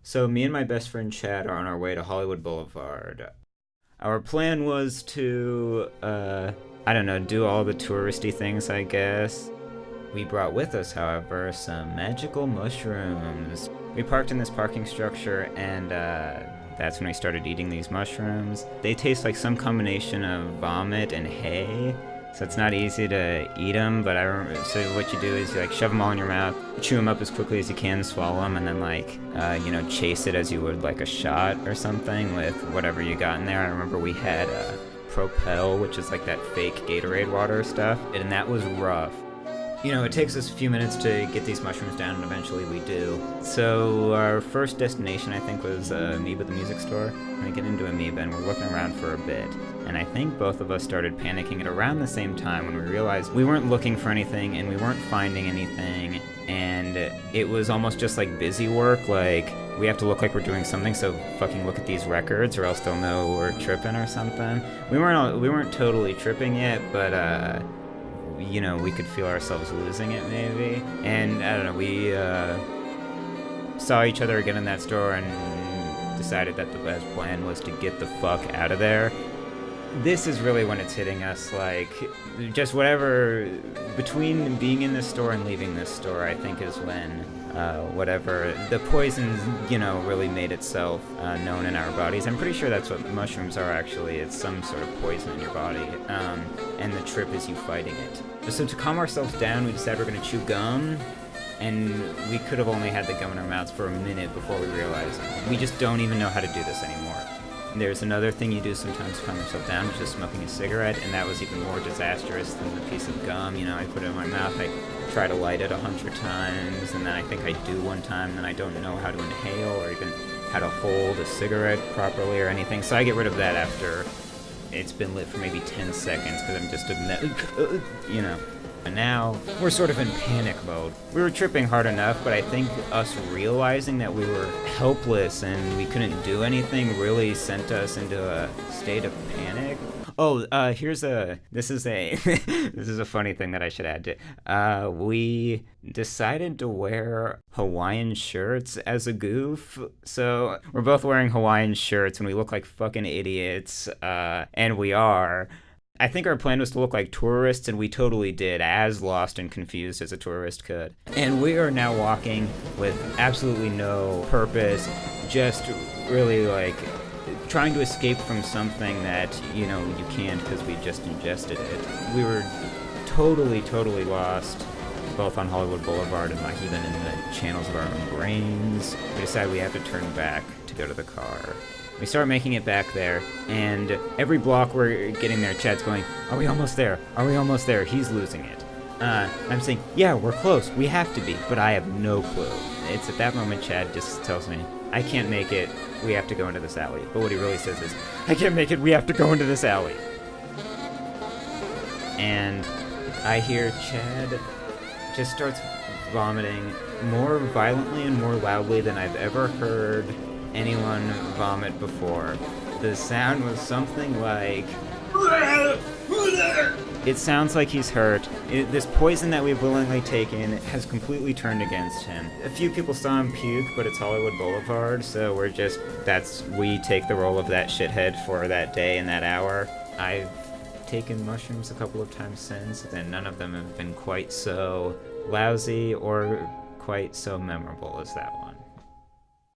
So me and my best friend Chad are on our way to Hollywood Boulevard. Our plan was to, I don't know, do all the touristy things, I guess. We brought with us, however, some magical mushrooms. We parked in this parking structure, and that's when we started eating these mushrooms. They taste like some combination of vomit and hay, so it's not easy to eat them, but so what you do is you like shove them all in your mouth, chew them up as quickly as you can, swallow them, and then like, chase it as you would like a shot or something with whatever you got in there. I remember we had Propel, which is like that fake Gatorade water stuff, and that was rough. It takes us a few minutes to get these mushrooms down, and eventually we do. So our first destination, I think, was Amoeba the music store. We get into Amoeba, and we're looking around for a bit. And I think both of us started panicking at around the same time when we realized we weren't looking for anything, and we weren't finding anything, and it was almost just like busy work, like, we have to look like we're doing something, so fucking look at these records, or else they'll know we're tripping or something. We weren't totally tripping yet, but, we could feel ourselves losing it, maybe. And, I don't know, we saw each other again in that store and decided that the best plan was to get the fuck out of there. This is really when it's hitting us, like, just whatever, between being in this store and leaving this store, I think is when, the poison, really made itself known in our bodies. I'm pretty sure that's what mushrooms are, actually. It's some sort of poison in your body, and the trip is you fighting it. So to calm ourselves down, we decided we're going to chew gum, and we could have only had the gum in our mouths for a minute before we realized we just don't even know how to do this anymore. There's another thing you do sometimes to calm yourself down, which is smoking a cigarette, and that was even more disastrous than the piece of gum. I put it in my mouth, I try to light it 100 times, and then I think I do one time, and then I don't know how to inhale or even how to hold a cigarette properly or anything, so I get rid of that after it's been lit for maybe 10 seconds, because I'm just And now, we're sort of in panic mode. We were tripping hard enough, but I think us realizing that we were helpless and we couldn't do anything really sent us into a state of panic. Oh, this is a funny thing that I should add to. We decided to wear Hawaiian shirts as a goof. So, we're both wearing Hawaiian shirts and we look like fucking idiots, and we are. I think our plan was to look like tourists, and we totally did, as lost and confused as a tourist could. And we are now walking with absolutely no purpose, just really like trying to escape from something that, you can't because we just ingested it. We were totally lost, both on Hollywood Boulevard and like even in the channels of our own brains. We decided we have to turn back to go to the car. We start making it back there, and every block we're getting there, Chad's going, "Are we almost there? Are we almost there?" He's losing it. I'm saying, "Yeah, we're close. We have to be," but I have no clue. It's at that moment Chad just tells me, "I can't make it. We have to go into this alley." But what he really says is, "I can't make it. We have to go into this alley." And I hear Chad just starts vomiting more violently and more loudly than I've ever heard anyone vomit before. The sound was something like... It sounds like he's hurt. This poison that we've willingly taken has completely turned against him. A few people saw him puke, but it's Hollywood Boulevard, so we take the role of that shithead for that day and that hour. I've taken mushrooms a couple of times since, and none of them have been quite so lousy or quite so memorable as that one.